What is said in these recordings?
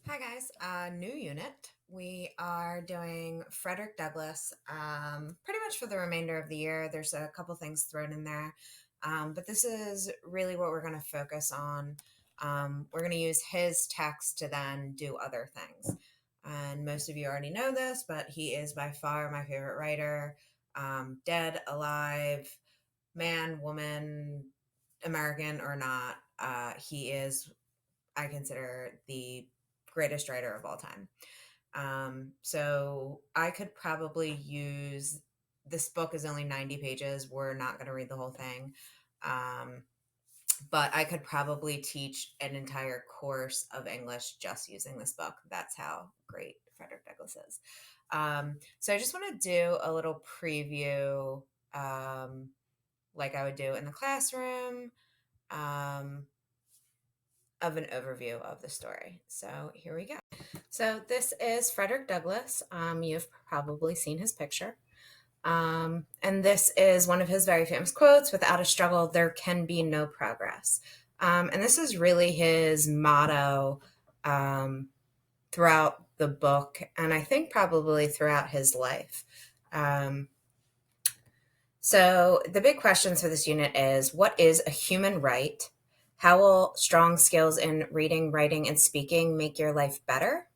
Hi guys, new unit. We are doing Frederick Douglass pretty much for the remainder of the year. There's a couple things thrown in there, but this is really what we're going to focus on. We're going to use his text to then do other things. And most of you already know this, but he is by far my favorite writer, dead, alive, man, woman, American or not. He is, I consider, the greatest writer of all time. So I could probably use this book is only 90 pages. We're not going to read the whole thing. Um, but I could probably teach an entire course of English just using this book. That's how great Frederick Douglass is. So I just want to do a little preview, like I would do in the classroom, um, of an overview of the story. So here we go. So this is Frederick Douglass. You've probably seen his picture. And this is one of his very famous quotes: without a struggle, there can be no progress. And this is really his motto throughout the book, and I think probably throughout his life. So the big questions for this unit is: what is a human right? How will strong skills in reading, writing, and speaking make your life better?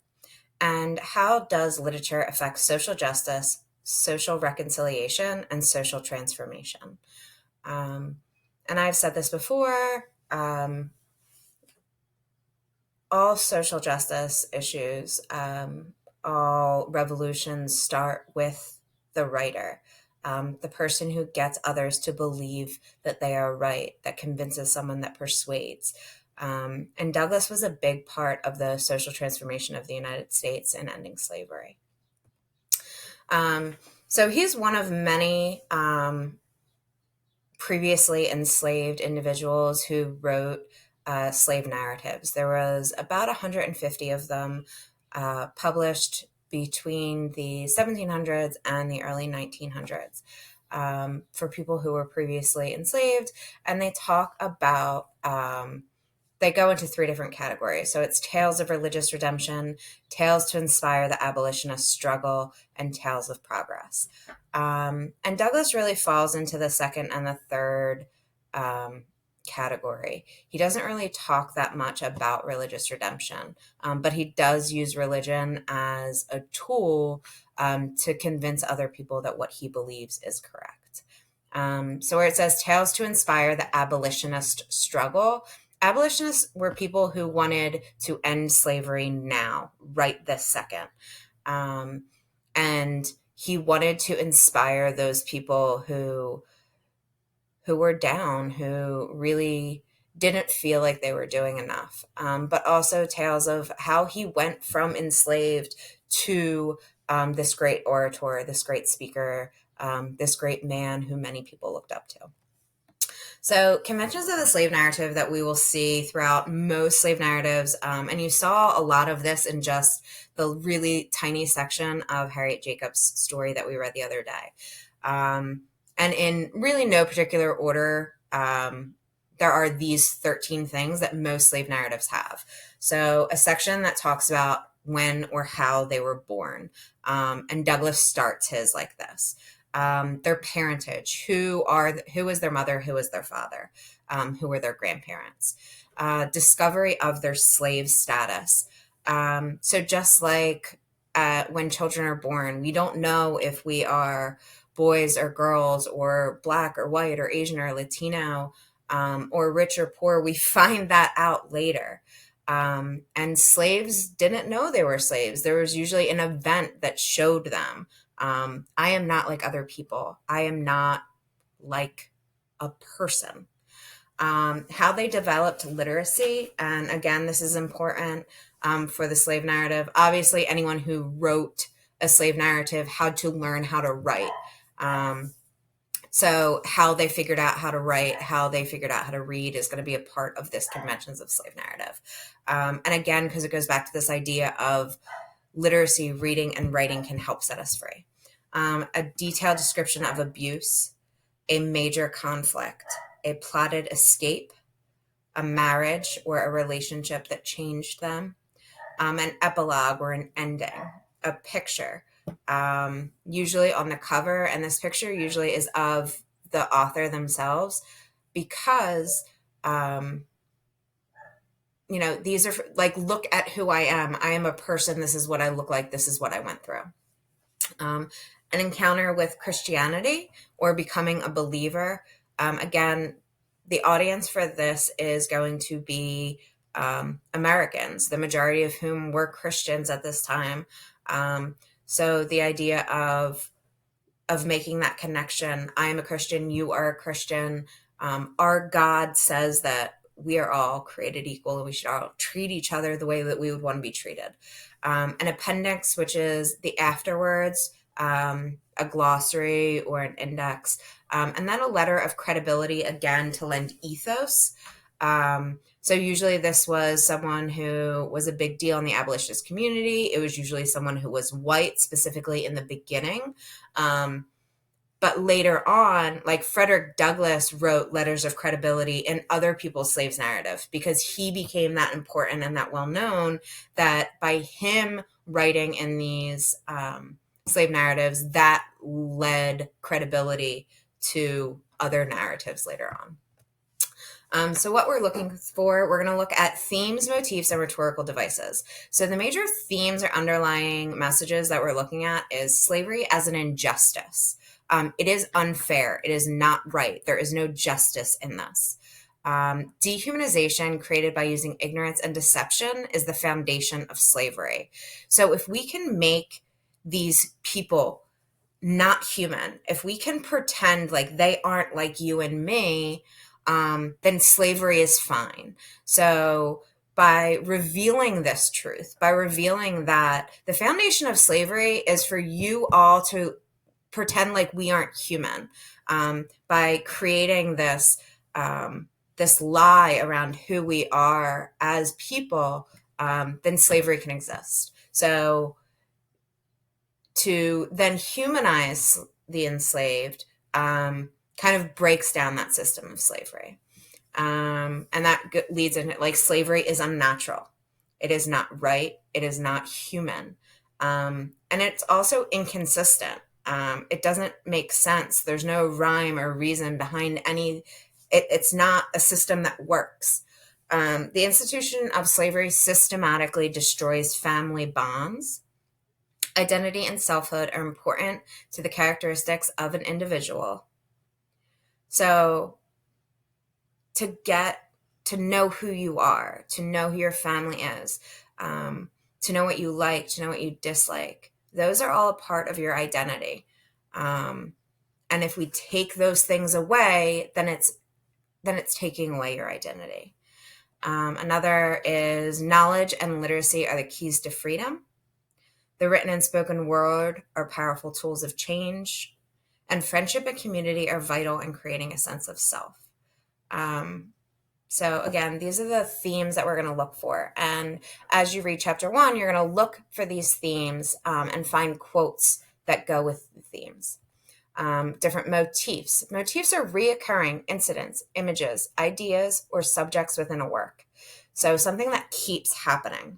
And how does literature affect social justice, social reconciliation, and social transformation? Um, and I've said this before, all social justice issues, all revolutions start with the writer, the person who gets others to believe that they are right, that convinces someone, that persuades. And Douglass was a big part of the social transformation of the United States in ending slavery. So he's one of many previously enslaved individuals who wrote slave narratives. There was about 150 of them published between the 1700s and the early 1900s, for people who were previously enslaved. And they talk about they go into three different categories. So it's tales of religious redemption, tales to inspire the abolitionist struggle, and tales of progress. And Douglass really falls into the second and the third category. He doesn't really talk that much about religious redemption, but he does use religion as a tool to convince other people that what he believes is correct. So where it says tales to inspire the abolitionist struggle, abolitionists were people who wanted to end slavery now, right this second. And he wanted to inspire those people who were down, who really didn't feel like they were doing enough. But also tales of how he went from enslaved to this great orator, this great speaker, this great man who many people looked up to. So, conventions of the slave narrative that we will see throughout most slave narratives, and you saw a lot of this in just the really tiny section of Harriet Jacobs' story that we read the other day. And in really no particular order, there are these 13 things that most slave narratives have. So, a section that talks about when or how they were born. And Douglass starts his like this. Their parentage, who is their mother, who is their father, who were their grandparents, discovery of their slave status. So just like when children are born, we don't know if we are boys or girls or black or white or Asian or Latino, or rich or poor. We find that out later. And slaves didn't know they were slaves. There was usually an event that showed them. I am not like other people. I am not like a person. How they developed literacy, and again, this is important for the slave narrative. Obviously, anyone who wrote a slave narrative had to learn how to write. So how they figured out how to write, how they figured out how to read is going to be a part of this Conventions of Slave Narrative. And again, because it goes back to this idea of literacy, reading, and writing can help set us free. A detailed description of abuse, a major conflict, a plotted escape, a marriage or a relationship that changed them, an epilogue or an ending, a picture, usually on the cover. And this picture usually is of the author themselves because, these are like, look at who I am. I am a person. This is what I look like. This is what I went through. An encounter with Christianity or becoming a believer. Again, the audience for this is going to be Americans, the majority of whom were Christians at this time. So the idea of making that connection, I am a Christian, you are a Christian. Our God says that we are all created equal and we should all treat each other the way that we would want to be treated. An appendix, which is the afterwards, a glossary or an index, and then a letter of credibility, again, to lend ethos. So usually this was someone who was a big deal in the abolitionist community. It was usually someone who was white, specifically in the beginning. But later on, like Frederick Douglass wrote letters of credibility in other people's slaves' narrative because he became that important and that well-known that by him writing in these slave narratives, that led credibility to other narratives later on. So what we're looking for, we're going to look at themes, motifs, and rhetorical devices. So the major themes or underlying messages that we're looking at is slavery as an injustice. It is unfair. It is not right. There is no justice in this. Dehumanization created by using ignorance and deception is the foundation of slavery. So if we can make these people not human, if we can pretend like they aren't like you and me, then slavery is fine. So by revealing this truth, by revealing that the foundation of slavery is for you all to pretend like we aren't human, by creating this this lie around who we are as people, then slavery can exist. So to then humanize the enslaved kind of breaks down that system of slavery. And that leads into, like, slavery is unnatural. It is not right. It is not human. And it's also inconsistent. It doesn't make sense. There's no rhyme or reason behind it's not a system that works. The institution of slavery systematically destroys family bonds. Identity and selfhood are important to the characteristics of an individual. So to get to know who you are, to know who your family is, to know what you like, to know what you dislike, those are all a part of your identity. And if we take those things away, then it's taking away your identity. Another is knowledge and literacy are the keys to freedom. The written and spoken word are powerful tools of change, and friendship and community are vital in creating a sense of self. So again, these are the themes that we're going to look for. And as you read chapter 1, you're going to look for these themes and find quotes that go with the themes. Different motifs. Motifs are reoccurring incidents, images, ideas, or subjects within a work. So something that keeps happening.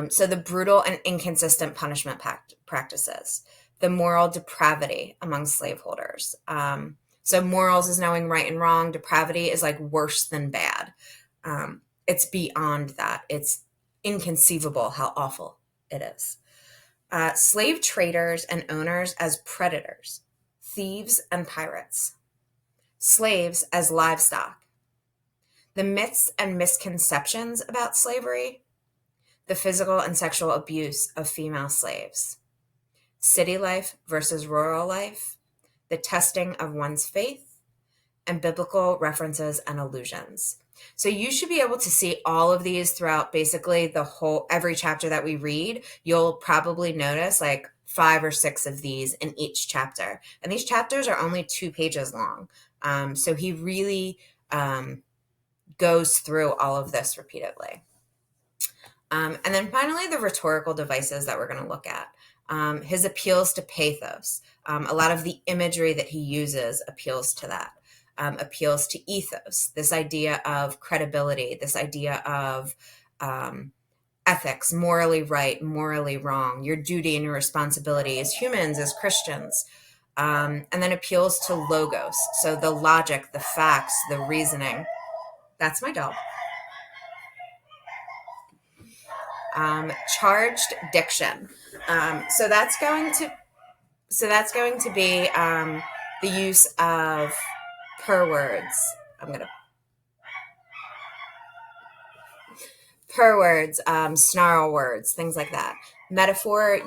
So the brutal and inconsistent punishment practices, the moral depravity among slaveholders. So morals is knowing right and wrong. Depravity is like worse than bad. It's beyond that. It's inconceivable how awful it is. Slave traders and owners as predators, thieves and pirates, slaves as livestock, the myths and misconceptions about slavery, the physical and sexual abuse of female slaves, city life versus rural life, the testing of one's faith, and biblical references and allusions. So you should be able to see all of these throughout basically every chapter that we read. You'll probably notice like 5 or 6 of these in each chapter. And these chapters are only 2 pages long. So he really goes through all of this repeatedly. And then finally, the rhetorical devices that we're going to look at. His appeals to pathos. A lot of the imagery that he uses appeals to that. Appeals to ethos, this idea of credibility, this idea of ethics, morally right, morally wrong, your duty and your responsibility as humans, as Christians. And then appeals to logos, so the logic, the facts, the reasoning. That's my dog. Charged diction. So that's going to be the use of per words. Per words, snarl words, things like that. Metaphor,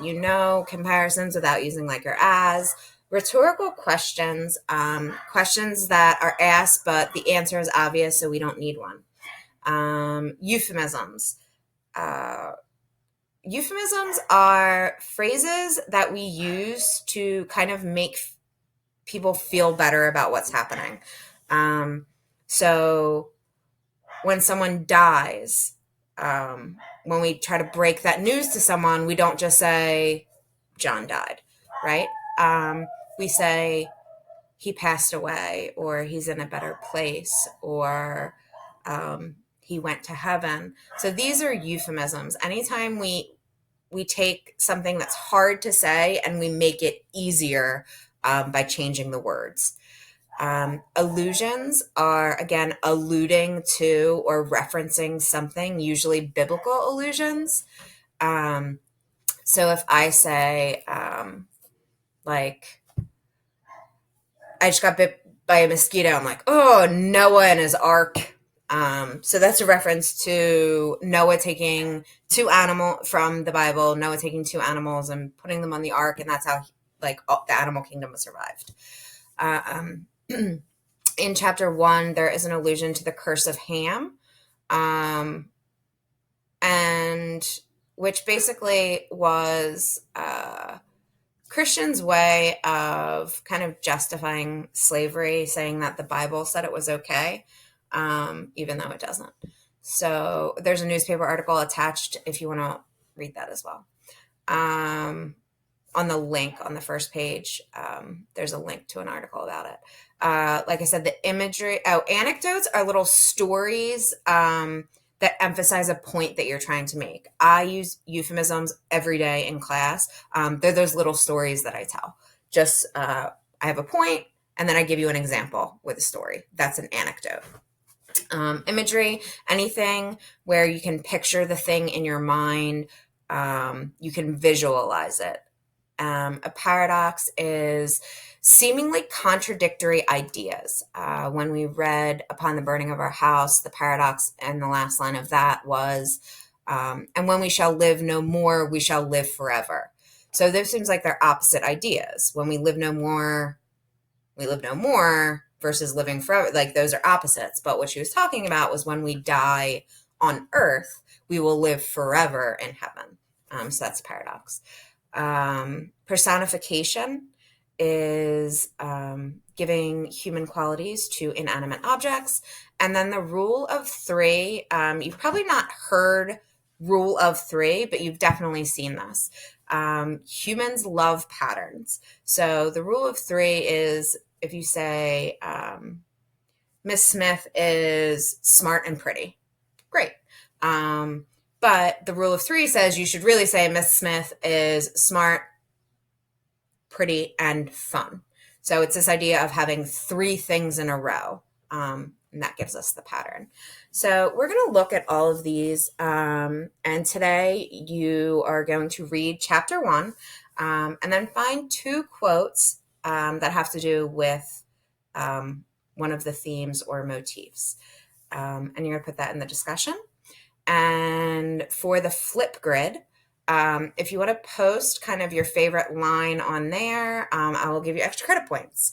comparisons without using like or as. Rhetorical questions, questions that are asked, but the answer is obvious, so we don't need one. Euphemisms. Euphemisms are phrases that we use to kind of make people feel better about what's happening. So when someone dies, when we try to break that news to someone, we don't just say, John died, right? We say, he passed away, or he's in a better place, or he went to heaven. So these are euphemisms. Anytime we take something that's hard to say and we make it easier by changing the words. Allusions are, again, alluding to or referencing something, usually biblical allusions. So if I say, like, I just got bit by a mosquito, I'm like, oh, Noah and his ark. So that's a reference to Noah taking from the Bible, Noah taking 2 animals and putting them on the ark, and that's how the animal kingdom was survived. In chapter 1, there is an allusion to the curse of Ham, and which basically was Christians' way of kind of justifying slavery, saying that the Bible said it was okay, even though it doesn't. So there's a newspaper article attached if you want to read that as well. On the link on the first page, there's a link to an article about it. Like I said, the imagery, anecdotes are little stories that emphasize a point that you're trying to make. I use euphemisms every day in class. They're those little stories that I tell. Just, I have a point, and then I give you an example with a story. That's an anecdote. Imagery, anything where you can picture the thing in your mind, you can visualize it. A paradox is seemingly contradictory ideas. When we read Upon the Burning of Our House, the paradox and the last line of that was, and when we shall live no more, we shall live forever. So this seems like they're opposite ideas. When we live no more, we live no more versus living forever. Like those are opposites. But what she was talking about was when we die on earth, we will live forever in heaven. So that's a paradox. Personification is giving human qualities to inanimate objects. And then the rule of 3, you've probably not heard rule of 3, but you've definitely seen this. Humans love patterns. So the rule of 3 is if you say, Miss Smith is smart and pretty. Great. But the rule of 3 says you should really say Miss Smith is smart, pretty, and fun. So it's this idea of having 3 things in a row, and that gives us the pattern. So we're going to look at all of these, and today you are going to read chapter 1, and then find 2 quotes that have to do with one of the themes or motifs. And you're going to put that in the discussion. And for the flip grid, if you want to post kind of your favorite line on there, I will give you extra credit points.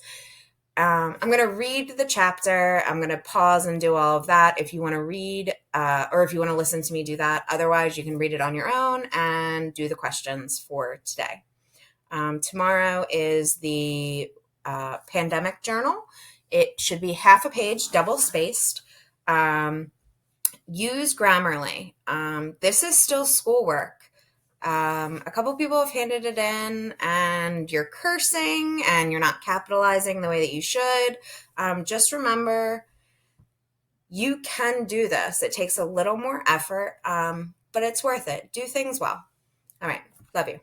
I'm going to read the chapter. I'm going to pause and do all of that. If you want to read, or if you want to listen to me do that. Otherwise, you can read it on your own and do the questions for today. Tomorrow is the pandemic journal. It should be half a page, double spaced. Use Grammarly. This is still schoolwork. A couple people have handed it in and you're cursing and you're not capitalizing the way that you should. Just remember, you can do this. It takes a little more effort, but it's worth it. Do things well. All right. Love you.